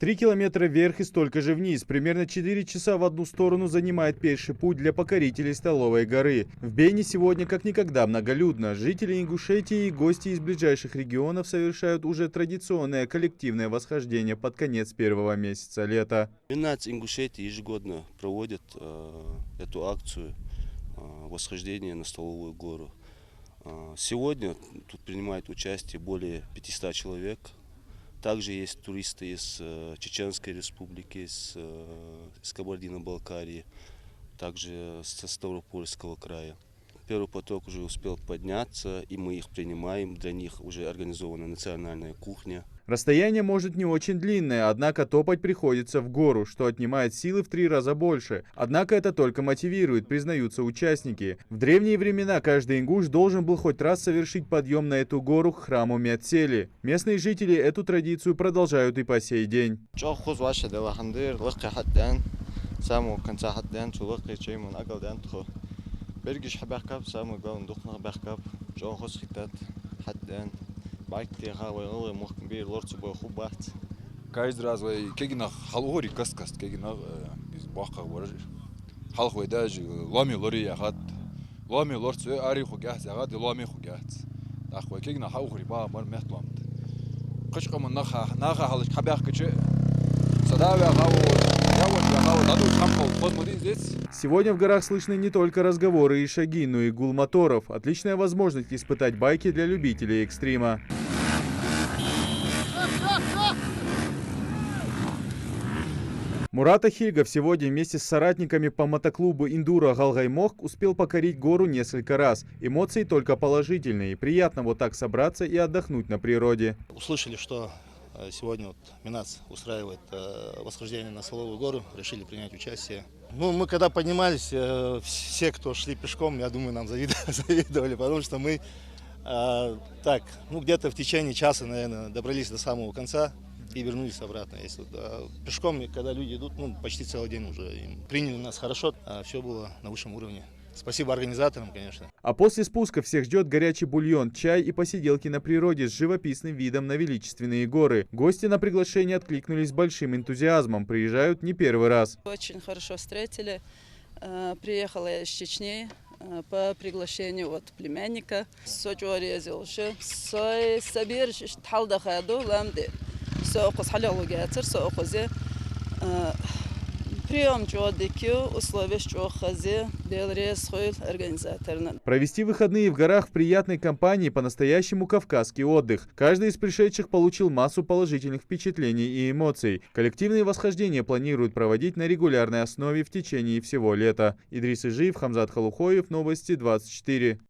3 километра вверх и столько же вниз. Примерно 4 часа в одну сторону занимает пеший путь для покорителей Столовой горы. В Бейне сегодня как никогда многолюдно. Жители Ингушетии и гости из ближайших регионов совершают уже традиционное коллективное восхождение под конец первого месяца лета. Минац Ингушетии ежегодно проводят эту акцию восхождения на Столовую гору. Сегодня тут принимает участие более 500 человек. Также есть туристы из Чеченской республики, из Кабардино-Балкарии, также со Ставропольского края. Первый поток уже успел подняться, и мы их принимаем. Для них уже организована национальная кухня. Расстояние может не очень длинное, однако топать приходится в гору, что отнимает силы в 3 раза больше. Однако это только мотивирует, признаются участники. В древние времена каждый ингуш должен был хоть раз совершить подъем на эту гору к храму Мецели. Местные жители эту традицию продолжают и по сей день. Каждый раз кегина халугори каскаст кегина из баха вораж халхуй даже лами лори яхат лами лорц ари хугас ягад лами хугас ахвай кегина халугори ба бар мехтламт кышкама наха халыш хабях кече садавя хау явот хау даду кампол космодин здесь. Сегодня в горах слышны не только разговоры и шаги, но и гул моторов. Отличная возможность испытать байки для любителей экстрима. Мурат Ахильгов сегодня вместе с соратниками по мотоклубу «Индуро Галгаймох» успел покорить гору несколько раз. Эмоции только положительные. Приятно вот так собраться и отдохнуть на природе. Услышали, что сегодня Минац устраивает восхождение на Столовую гору, решили принять участие. Ну, мы когда поднимались, все, кто шли пешком, я думаю, нам завидовали, потому что мы где-то в течение часа, наверное, добрались до самого конца и вернулись обратно. Если пешком, когда люди идут, почти целый день уже приняли нас хорошо, все было на высшем уровне. Спасибо организаторам, конечно. А после спуска всех ждет горячий бульон, чай и посиделки на природе с живописным видом на величественные горы. Гости на приглашение откликнулись с большим энтузиазмом, приезжают не первый раз. Очень хорошо встретили. Приехала я из Чечни по приглашению от племянника. Провести выходные в горах в приятной компании по-настоящему кавказский отдых. Каждый из пришедших получил массу положительных впечатлений и эмоций. Коллективные восхождения планируют проводить на регулярной основе в течение всего лета. Идрис Ижиев, Хамзат Халухоев, Новости 24.